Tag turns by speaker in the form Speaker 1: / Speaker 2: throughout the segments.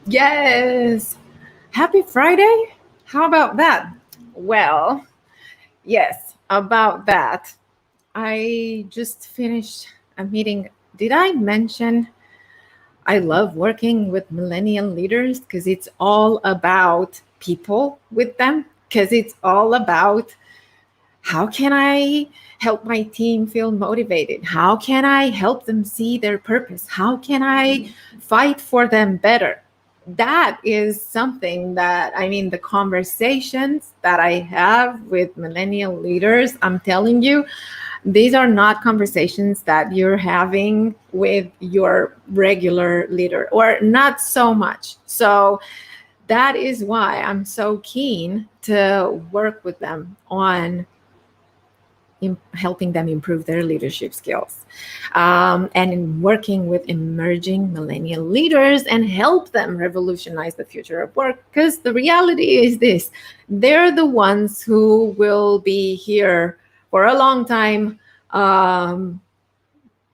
Speaker 1: Yes. Happy Friday. How about that? Well, yes, about that. I just finished a meeting. Did I mention I love working with millennial leaders because it's all about people with them? Because it's all about how can I help my team feel motivated? How can I help them see their purpose? How can I fight for them better? That is something that, I mean, the conversations that I have with millennial leaders, I'm telling you, these are not conversations that you're having with your regular leader, or not so much. So that is why I'm so keen to work with them on helping them improve their leadership skills, and in working with emerging millennial leaders and help them revolutionize the future of work. Because the reality is this: they're the ones who will be here for a long time, um,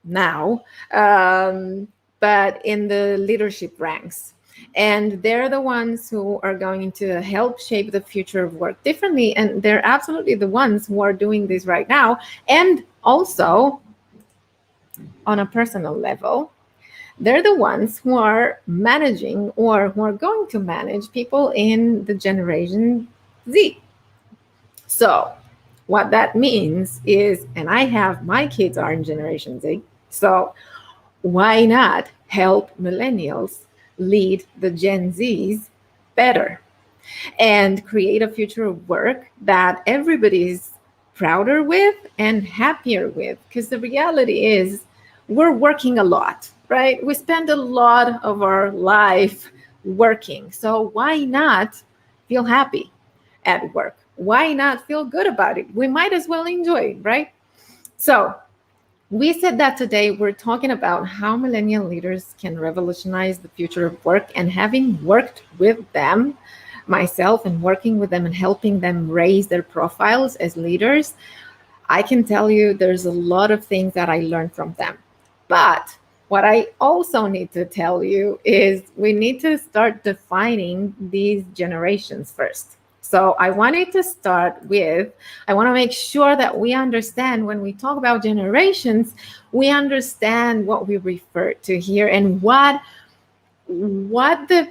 Speaker 1: now, but in the leadership ranks. And they're the ones who are going to help shape the future of work differently. And they're absolutely the ones who are doing this right now. And also, on a personal level, they're the ones who are managing or who are going to manage people in the Generation Z. So, what that means is, and I have my kids are in Generation Z. So, why not help millennials lead the Gen Zs better and create a future of work that everybody's prouder with and happier with? Because the reality is, we're working a lot, right? We spend a lot of our life working. So why not feel happy at work? Why not feel good about it? We might as well enjoy it, right? So we said that today we're talking about how millennial leaders can revolutionize the future of work. And having worked with them myself and working with them and helping them raise their profiles as leaders, I can tell you there's a lot of things that I learned from them. But what I also need to tell you is we need to start defining these generations first. So I wanted to start with, I want to make sure that we understand when we talk about generations, we understand what we refer to here and what the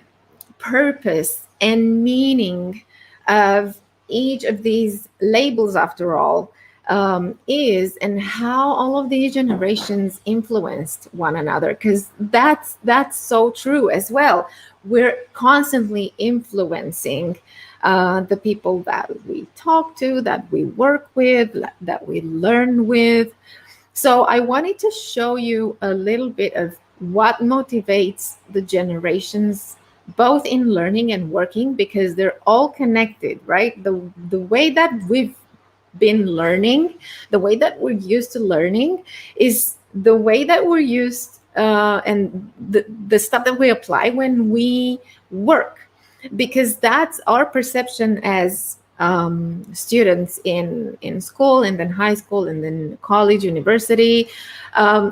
Speaker 1: purpose and meaning of each of these labels, after all, is, and how all of these generations influenced one another. Because that's so true as well. We're constantly influencing the people that we talk to, that we work with, that we learn with. So I wanted to show you a little bit of what motivates the generations, both in learning and working, because they're all connected, right? The way that we've been learning, the way that we're used to learning, is the way that we're used, and the stuff that we apply when we work, because that's our perception as students in school, and then high school, and then college, university,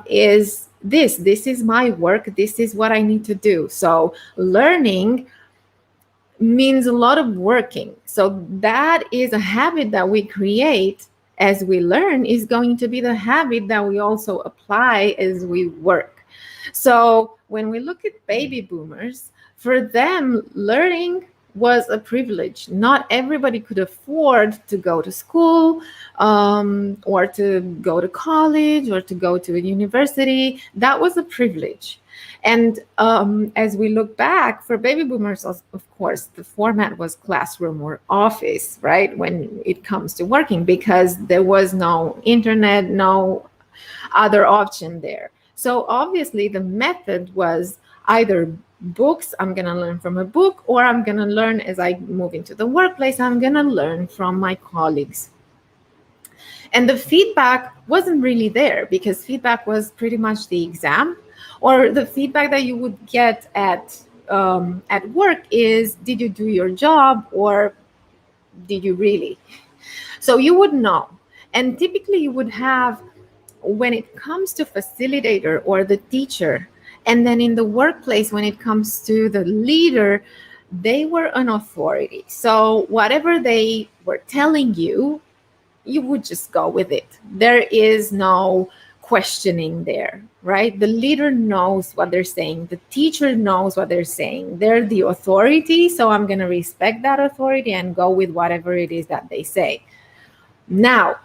Speaker 1: is this is my work, this is what I need to do. So learning means a lot of working. So that is a habit that we create as we learn, is going to be the habit that we also apply as we work. So when we look at baby boomers, for them, learning was a privilege. Not everybody could afford to go to school, or to go to college, or to go to a university. That was a privilege. And as we look back, for baby boomers, of course, the format was classroom or office, right? When it comes to working, because there was no internet, no other option there. So obviously the method was either books, I'm going to learn from a book, or I'm going to learn as I move into the workplace, I'm going to learn from my colleagues. And the feedback wasn't really there, because feedback was pretty much the exam, or the feedback that you would get at work is, did you do your job, or did you really? So you would know. And typically you would have, when it comes to facilitator or the teacher, And then in the workplace, when it comes to the leader, they were an authority. So whatever they were telling you, you would just go with it. There is no questioning there, right? The leader knows what they're saying. The teacher knows what they're saying. They're the authority. So I'm going to respect that authority and go with whatever it is that they say. Now,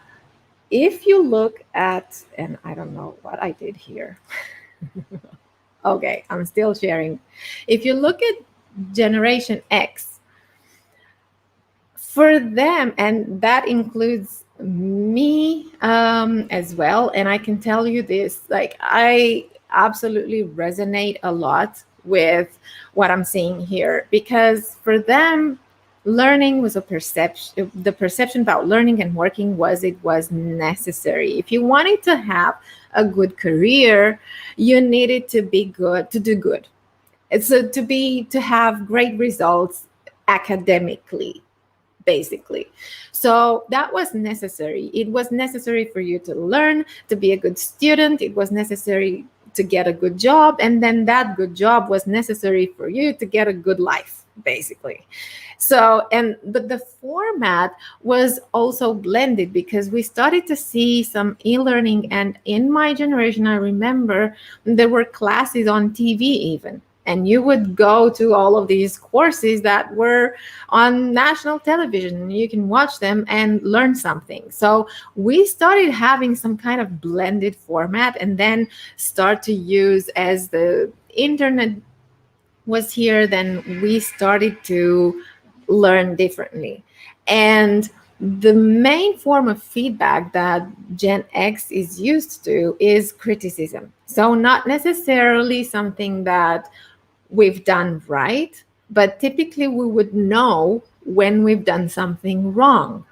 Speaker 1: if you look at, and I don't know what I did here. Okay, I'm still sharing. If you look at Generation X, for them, and that includes me as well, and I can tell you this, like, I absolutely resonate a lot with what I'm seeing here, because for them, learning was a perception. The perception about learning and working was it was necessary. If you wanted to have a good career, you needed to be good, to do good. So to have great results academically, basically. So that was necessary. It was necessary for you to learn, to be a good student. It was necessary to get a good job. And then that good job was necessary for you to get a good life, basically. So, but the format was also blended, because we started to see some e-learning. And in my generation, I remember there were classes on TV even. And you would go to all of these courses that were on national television, and you can watch them and learn something. So we started having some kind of blended format, and then start to use, as the internet was here, then we started to learn differently. And the main form of feedback that Gen X is used to is criticism. So not necessarily something that we've done right, but typically we would know when we've done something wrong.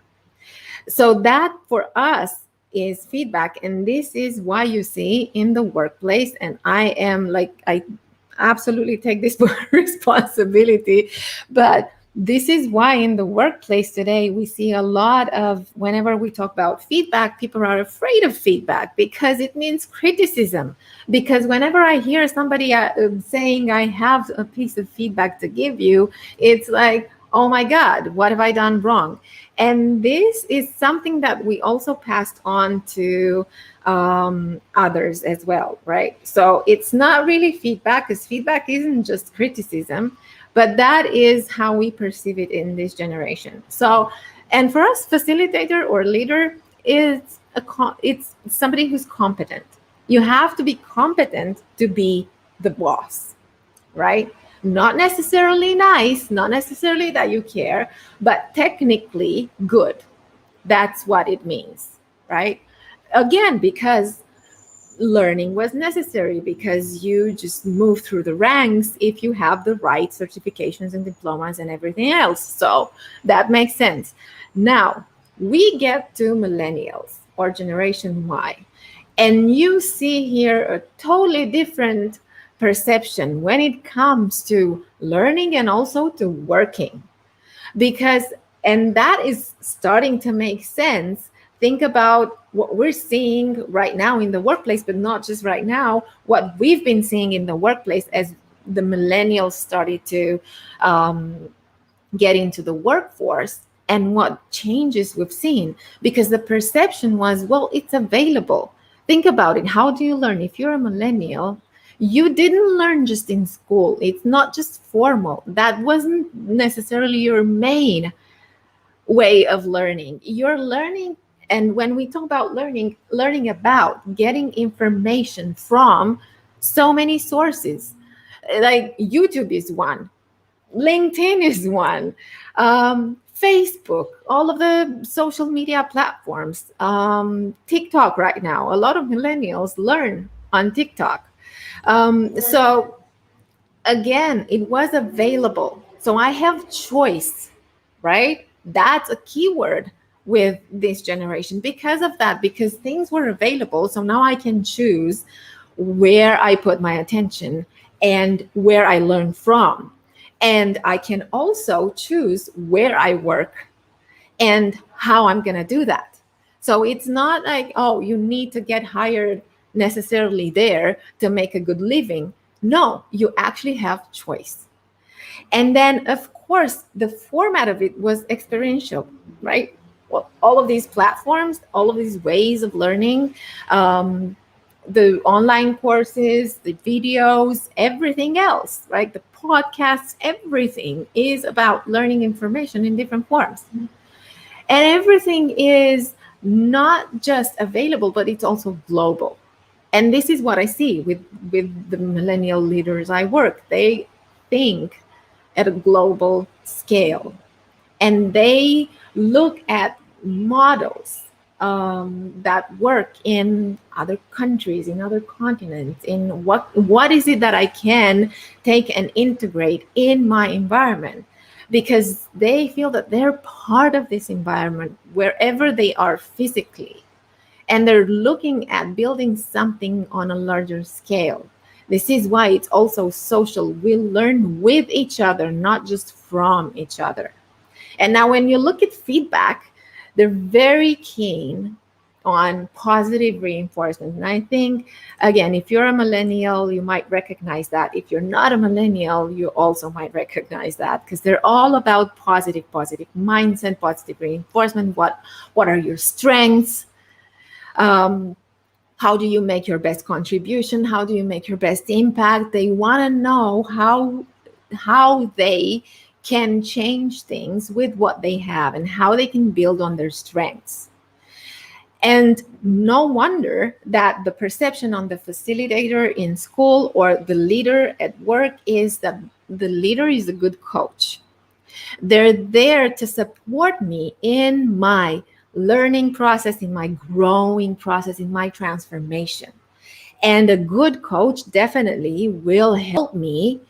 Speaker 1: So that for us is feedback. And this is why you see in the workplace, and I absolutely take this responsibility, but this is why in the workplace today we see a lot of, whenever we talk about feedback, people are afraid of feedback because it means criticism. Because whenever I hear somebody saying I have a piece of feedback to give you, it's like, oh my God, what have I done wrong? And this is something that we also passed on to others as well, right? So it's not really feedback, because feedback isn't just criticism, but that is how we perceive it in this generation. So, and for us, facilitator or leader is it's somebody who's competent. You have to be competent to be the boss, right? Not necessarily nice, not necessarily that you care, but technically good. That's what it means, right? Again, because learning was necessary, because you just move through the ranks if you have the right certifications and diplomas and everything else. So that makes sense. Now we get to millennials or Generation Y, and you see here a totally different perception when it comes to learning and also to working. Because, and that is starting to make sense. Think about what we're seeing right now in the workplace, but not just right now, what we've been seeing in the workplace as the millennials started to get into the workforce, and what changes we've seen. Because the perception was, well, it's available. Think about it. How do you learn? If you're a millennial, you didn't learn just in school. It's not just formal. That wasn't necessarily your main way of learning. You're learning, and when we talk about learning about getting information from so many sources. Like YouTube is one, LinkedIn is one, Facebook, all of the social media platforms, TikTok right now. A lot of millennials learn on TikTok. So again, it was available. So I have choice, right? That's a keyword with this generation because of that, because things were available. So now I can choose where I put my attention and where I learn from. And I can also choose where I work and how I'm going to do that. So it's not like, oh, you need to get hired necessarily there to make a good living. No, you actually have choice. And then, of course, the format of it was experiential, right? Well, all of these platforms, all of these ways of learning, um, the online courses, the videos, everything else, right? The podcasts, everything is about learning information in different forms. And everything is not just available, but it's also global. And this is what I see with the millennial leaders I work. They think at a global scale, and they look at models that work in other countries, in other continents, in what is it that I can take and integrate in my environment, because they feel that they're part of this environment wherever they are physically, and they're looking at building something on a larger scale. This is why it's also social. We learn with each other, not just from each other. And now, when you look at feedback, they're very keen on positive reinforcement. And I think, again, if you're a millennial, you might recognize that. If you're not a millennial, you also might recognize that, because they're all about positive mindset, positive reinforcement. What are your strengths? Um, how do you make your best contribution? How do you make your best impact? They want to know how they can change things with what they have and how they can build on their strengths. And no wonder that the perception on the facilitator in school or the leader at work is that the leader is a good coach. They're there to support me in my learning process, in my growing process, in my transformation. And a good coach definitely will help me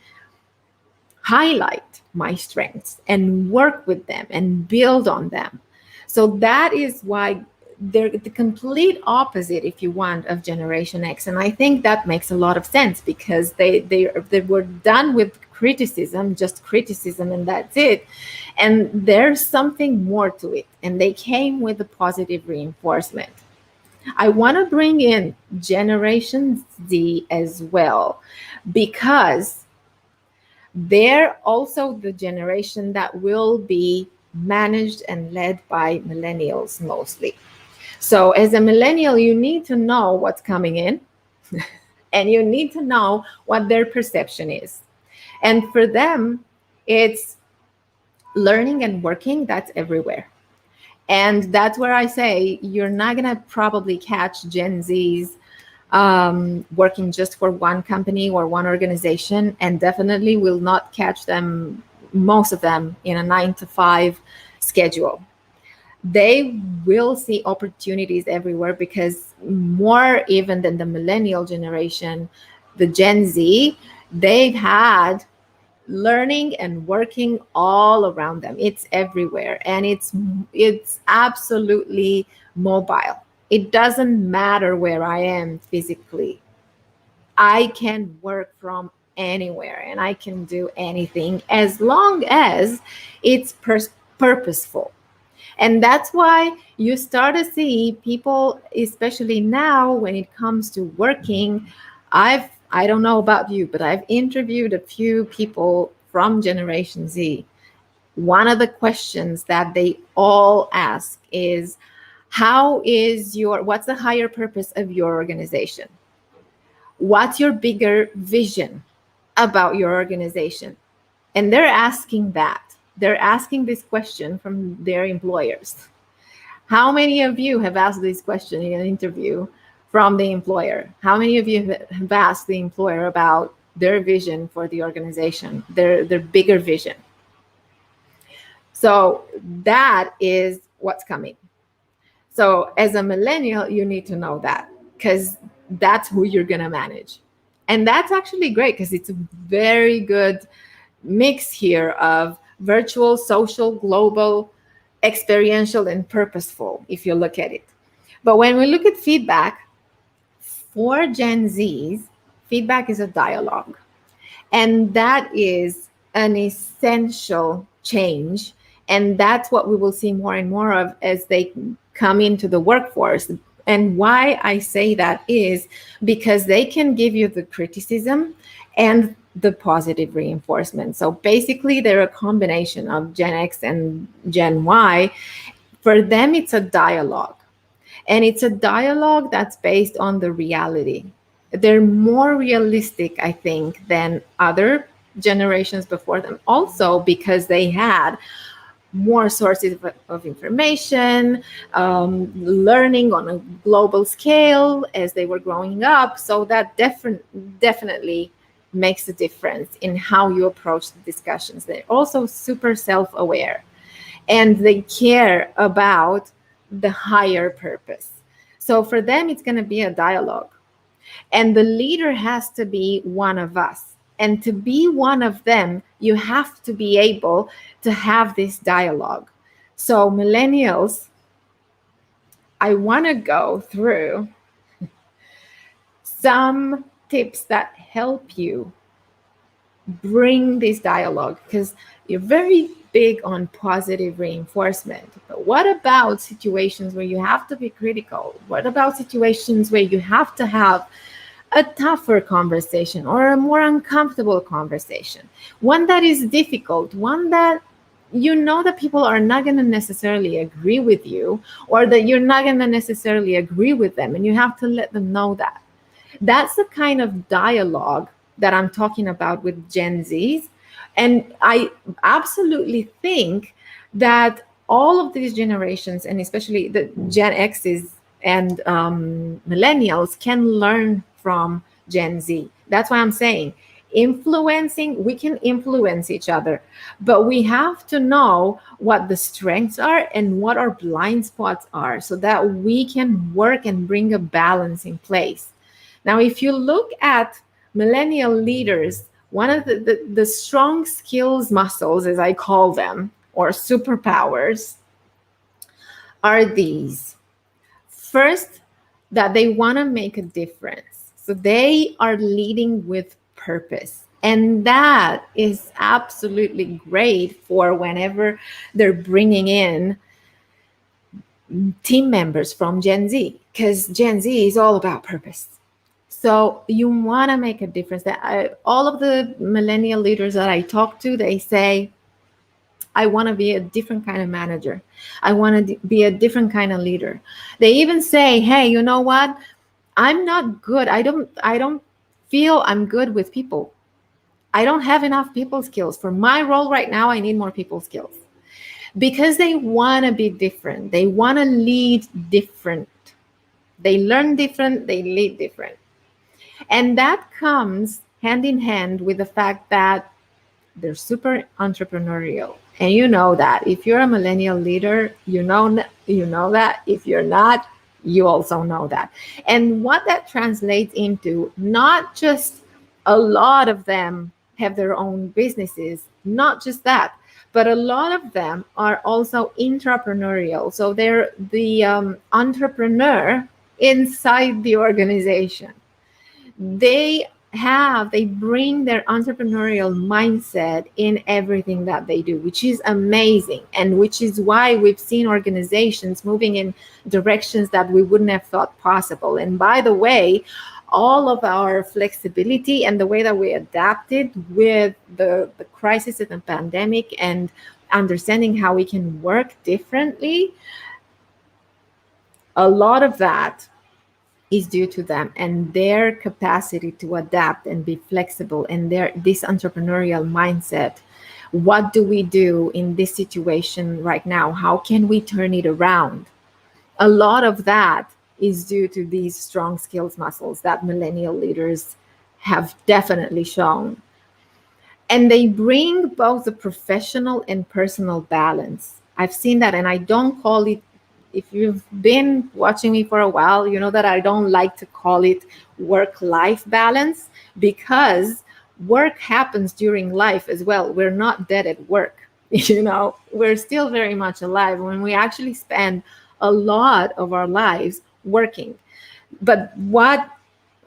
Speaker 1: highlight my strengths and work with them and build on them. So that is why they're the complete opposite, if you want, of Generation X. And I think that makes a lot of sense, because they were done with criticism, just criticism, and that's it. And there's something more to it. And they came with a positive reinforcement. I want to bring in Generation Z as well, because they're also the generation that will be managed and led by millennials mostly. So as a millennial, you need to know what's coming in and you need to know what their perception is. And for them, it's learning and working, that's everywhere. And that's where I say you're not going to probably catch Gen Zs working just for one company or one organization, and definitely will not catch them, most of them, in a 9 to 5 schedule. They will see opportunities everywhere, because more even than the millennial generation, the Gen Z, they've had learning and working all around them. It's everywhere, and it's absolutely mobile. It doesn't matter where I am physically. I can work from anywhere and I can do anything as long as it's purposeful. And that's why you start to see people, especially now when it comes to working. I don't know about you, but I've interviewed a few people from Generation Z. One of the questions that they all ask is, what's the higher purpose of your organization? What's your bigger vision about your organization? And they're asking that. They're asking this question from their employers. How many of you have asked this question in an interview from the employer? How many of you have asked the employer about their vision for the organization, their bigger vision? So that is what's coming. So as a millennial, you need to know that, because that's who you're going to manage. And that's actually great, because it's a very good mix here of virtual, social, global, experiential, and purposeful, if you look at it. But when we look at feedback, for Gen Zs, feedback is a dialogue. And that is an essential change. And that's what we will see more and more of as they come into the workforce. And why I say that is because they can give you the criticism and the positive reinforcement. So basically, they're a combination of Gen X and Gen Y. For them, it's a dialogue. And it's a dialogue that's based on the reality. They're more realistic, I think, than other generations before them. Also, because they had more sources of information, learning on a global scale as they were growing up. So that definitely makes a difference in how you approach the discussions. They're also super self-aware, and they care about the higher purpose. So for them, it's going to be a dialogue. And the leader has to be one of us. And to be one of them, you have to be able to have this dialogue. So, millennials, I want to go through some tips that help you bring this dialogue, because you're very big on positive reinforcement. But what about situations where you have to be critical? What about situations where you have to have a tougher conversation or a more uncomfortable conversation, one that is difficult, one that you know that people are not going to necessarily agree with you, or that you're not going to necessarily agree with them, and you have to let them know that. That's the kind of dialogue that I'm talking about with Gen Zs. And I absolutely think that all of these generations, and especially the Gen X's and millennials, can learn from Gen Z. That's why I'm saying we can influence each other, but we have to know what the strengths are and what our blind spots are, so that we can work and bring a balance in place. Now, if you look at millennial leaders, one of the strong skills muscles, as I call them, or superpowers, are these. First, that they want to make a difference. So they are leading with purpose. And that is absolutely great for whenever they're bringing in team members from Gen Z, because Gen Z is all about purpose. So you want to make a difference. All of the millennial leaders that I talk to, they say, I want to be a different kind of manager. I want to be a different kind of leader. They even say, hey, you know what? I'm not good. I don't feel I'm good with people. I don't have enough people skills. For my role right now, I need more people skills. Because they want to be different. They want to lead different. They learn different. They lead different. And that comes hand in hand with the fact that they're super entrepreneurial. And you know that. If you're a millennial leader, you know that. If you're not, you also know that. And what that translates into, not just a lot of them have their own businesses, not just that, but a lot of them are also intrapreneurial. So they're the entrepreneur inside the organization. They bring their entrepreneurial mindset in everything that they do, which is amazing, and which is why we've seen organizations moving in directions that we wouldn't have thought possible. And by the way, all of our flexibility and the way that we adapted with the crisis of the pandemic and understanding how we can work differently, a lot of that is due to them and their capacity to adapt and be flexible, and this entrepreneurial mindset. What do we do in this situation right now? How can we turn it around? A lot of that is due to these strong skills muscles that millennial leaders have definitely shown. And they bring both the professional and personal balance. I've seen that, and I don't call it, if you've been watching me for a while, you know that I don't like to call it work-life balance, because work happens during life as well. We're not dead at work. We're still very much alive when we actually spend a lot of our lives working. But what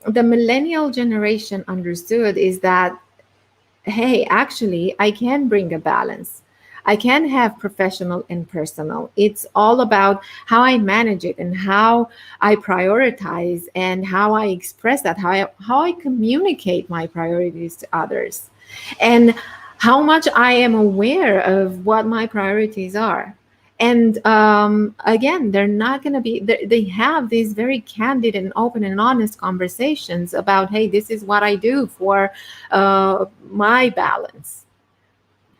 Speaker 1: the millennial generation understood is that, hey, actually, I can bring a balance. I can have professional and personal. It's all about how I manage it and how I prioritize and how I express that, how I communicate my priorities to others, and how much I am aware of what my priorities are. And again, they're not going to be, they have these very candid and open and honest conversations about, hey, this is what I do for my balance,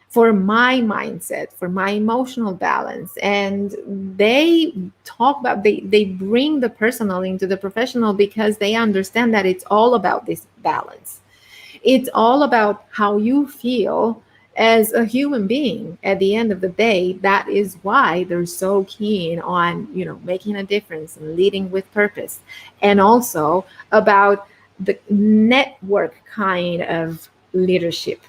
Speaker 1: for my mindset, for my emotional balance. And they talk about, they bring the personal into the professional because they understand that it's all about this balance. It's all about how you feel as a human being at the end of the day. That is why they're so keen on, making a difference and leading with purpose. And also about the network kind of leadership,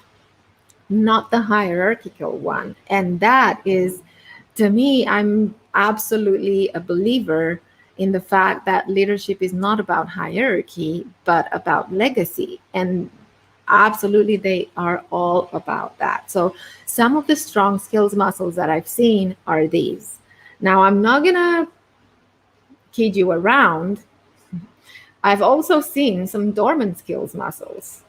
Speaker 1: not the hierarchical one. And that is, to me, I'm absolutely a believer in the fact that leadership is not about hierarchy, but about legacy. And absolutely, they are all about that. So some of the strong skills muscles that I've seen are these. Now, I'm not going to kid you around. I've also seen some dormant skills muscles.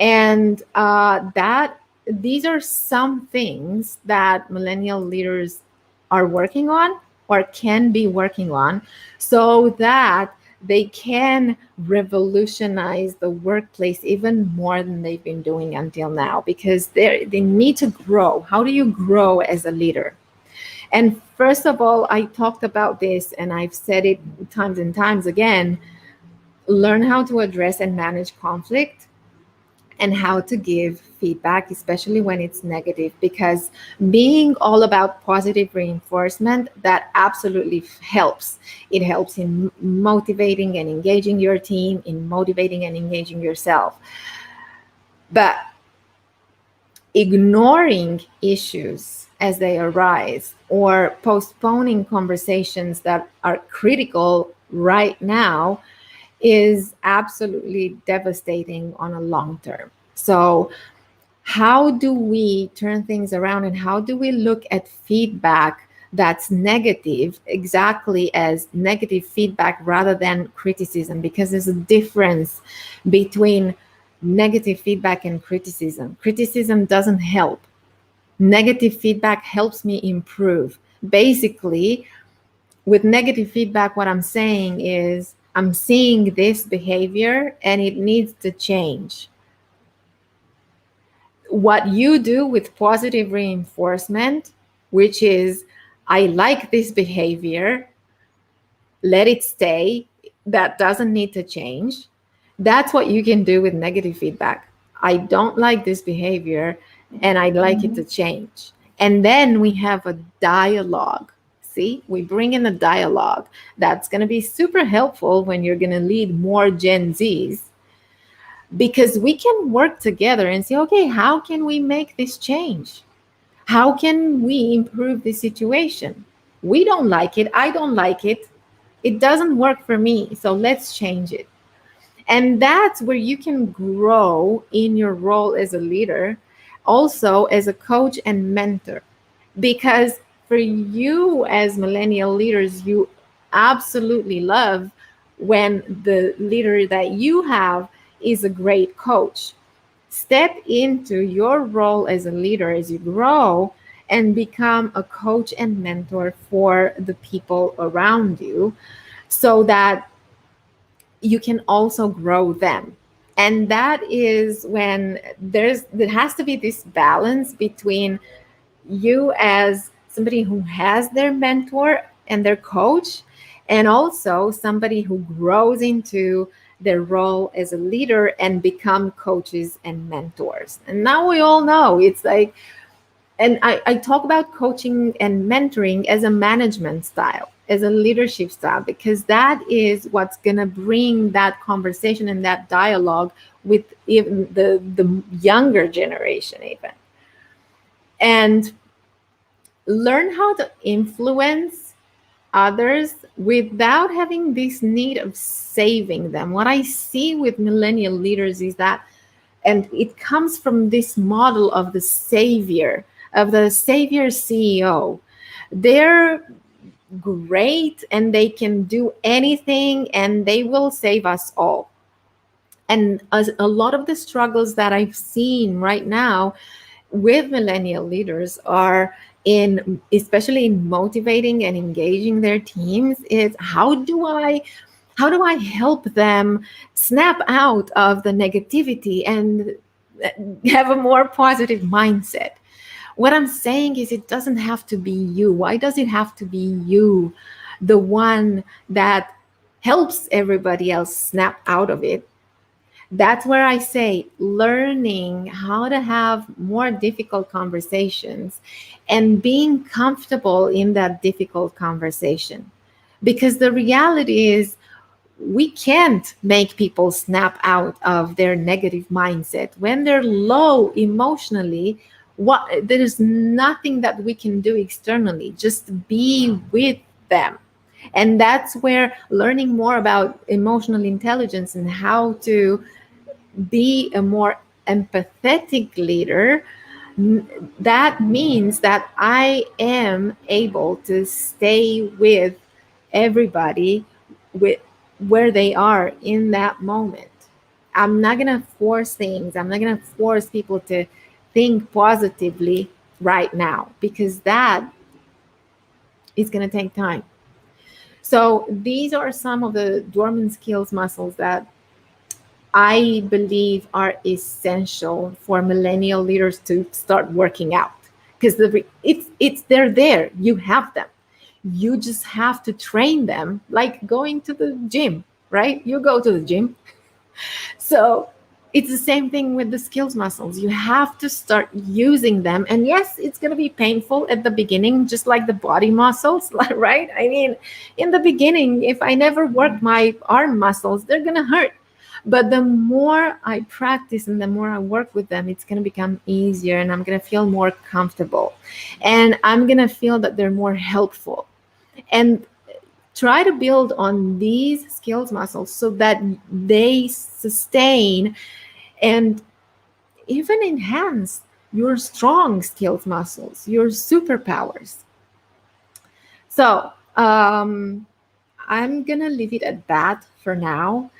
Speaker 1: And that these are some things that millennial leaders are working on or can be working on, so that they can revolutionize the workplace even more than they've been doing until now, because they need to grow. How do you grow as a leader? And first of all, I talked about this and I've said it times and times again: learn how to address and manage conflict, and how to give feedback, especially when it's negative, because being all about positive reinforcement, that absolutely helps. It helps in motivating and engaging your team, in motivating and engaging yourself. But ignoring issues as they arise or postponing conversations that are critical right now is absolutely devastating on a long term. So how do we turn things around, and how do we look at feedback that's negative exactly as negative feedback rather than criticism? Because there's a difference between negative feedback and criticism. Criticism doesn't help. Negative feedback helps me improve. Basically, with negative feedback, what I'm saying is, I'm seeing this behavior and it needs to change. What you do with positive reinforcement, which is, I like this behavior, let it stay, that doesn't need to change. That's what you can do with negative feedback. I don't like this behavior and I'd like it to change. And then we have a dialogue. See, we bring in a dialogue that's going to be super helpful when you're going to lead more Gen Zs, because we can work together and say, okay, how can we make this change? How can we improve the situation? We don't like it. I don't like it. It doesn't work for me. So let's change it. And that's where you can grow in your role as a leader, also as a coach and mentor. Because for you as millennial leaders, you absolutely love when the leader that you have is a great coach. Step into your role as a leader as you grow and become a coach and mentor for the people around you, so that you can also grow them. And that is when there has to be this balance between you as somebody who has their mentor and their coach, and also somebody who grows into their role as a leader and become coaches and mentors. And now we all know it's like, and I talk about coaching and mentoring as a management style, as a leadership style, because that is what's going to bring that conversation and that dialogue with even the younger generation even. And learn how to influence others without having this need of saving them. What I see with millennial leaders is that, and it comes from this model of the savior, of the savior CEO. They're great and they can do anything and they will save us all. And a lot of the struggles that I've seen right now with millennial leaders are in, especially in motivating and engaging their teams, is how do I help them snap out of the negativity and have a more positive mindset? What I'm saying is, it doesn't have to be you. Why does it have to be you, the one that helps everybody else snap out of it? That's where I say learning how to have more difficult conversations and being comfortable in that difficult conversation. Because the reality is, we can't make people snap out of their negative mindset when they're low emotionally. There's nothing that we can do externally, just be with them. And that's where learning more about emotional intelligence and how to be a more empathetic leader, that means that I am able to stay with everybody with where they are in that moment. I'm not going to force things. I'm not going to force people to think positively right now, because that is going to take time. So these are some of the dormant skills muscles that I believe are essential for millennial leaders to start working out, because it's they're there. You have them. You just have to train them, like going to the gym, right? You go to the gym. So it's the same thing with the skills muscles. You have to start using them. And yes, it's going to be painful at the beginning, just like the body muscles, right? I mean, in the beginning, if I never work my arm muscles, they're going to hurt. But the more I practice and the more I work with them, it's going to become easier, and I'm going to feel more comfortable, and I'm going to feel that they're more helpful. And try to build on these skills muscles so that they sustain and even enhance your strong skills muscles, your superpowers. So I'm going to leave it at that for now.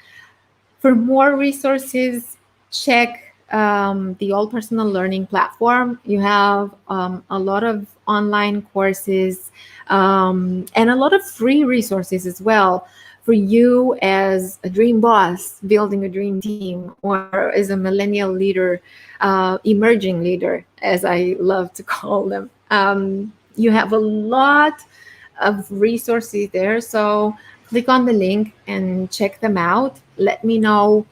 Speaker 1: For more resources, check the All Personal Learning platform. You have a lot of online courses and a lot of free resources as well for you as a dream boss building a dream team, or as a millennial leader, emerging leader, as I love to call them. You have a lot of resources there. So click on the link and check them out. Let me know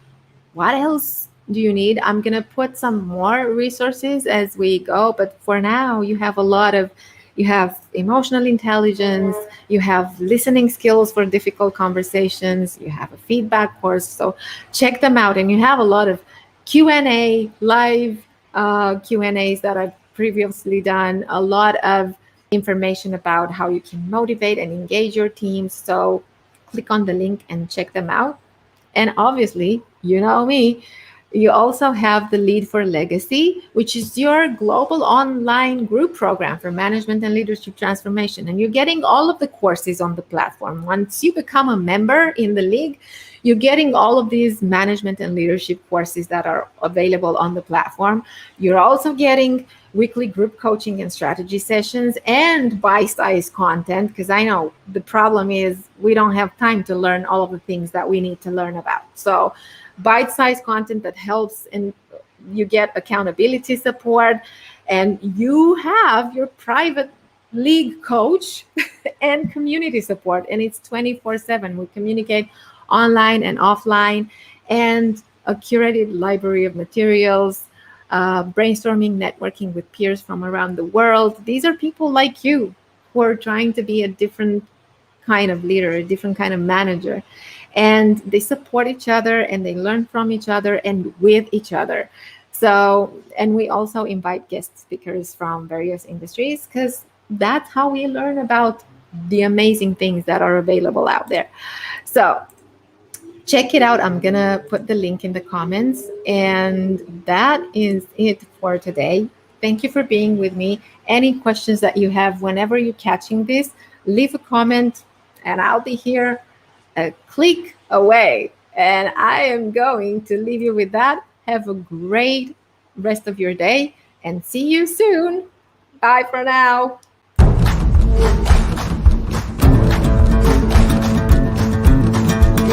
Speaker 1: what else do you need. I'm going to put some more resources as we go, but for now you have emotional intelligence, you have listening skills for difficult conversations, you have a feedback course. So check them out. And you have a lot of Q&A, live Q&As that I've previously done, a lot of information about how you can motivate and engage your teams. So click on the link and check them out. And obviously, you know me, you also have the Lead for Legacy, which is your global online group program for management and leadership transformation. And you're getting all of the courses on the platform. Once you become a member in the league, you're getting all of these management and leadership courses that are available on the platform. You're also getting weekly group coaching and strategy sessions and bite-sized content, because I know the problem is we don't have time to learn all of the things that we need to learn about. So bite-sized content that helps, and you get accountability support, and you have your private league coach and community support, and it's 24/7. We communicate online and offline, and a curated library of materials, brainstorming, networking with peers from around the world. These are people like you who are trying to be a different kind of leader, a different kind of manager. And they support each other and they learn from each other and with each other. So, and we also invite guest speakers from various industries, because that's how we learn about the amazing things that are available out there. So check it out. I'm going to put the link in the comments. And that is it for today. Thank you for being with me. Any questions that you have whenever you're catching this, leave a comment and I'll be here a click away. And I am going to leave you with that. Have a great rest of your day and see you soon. Bye for now.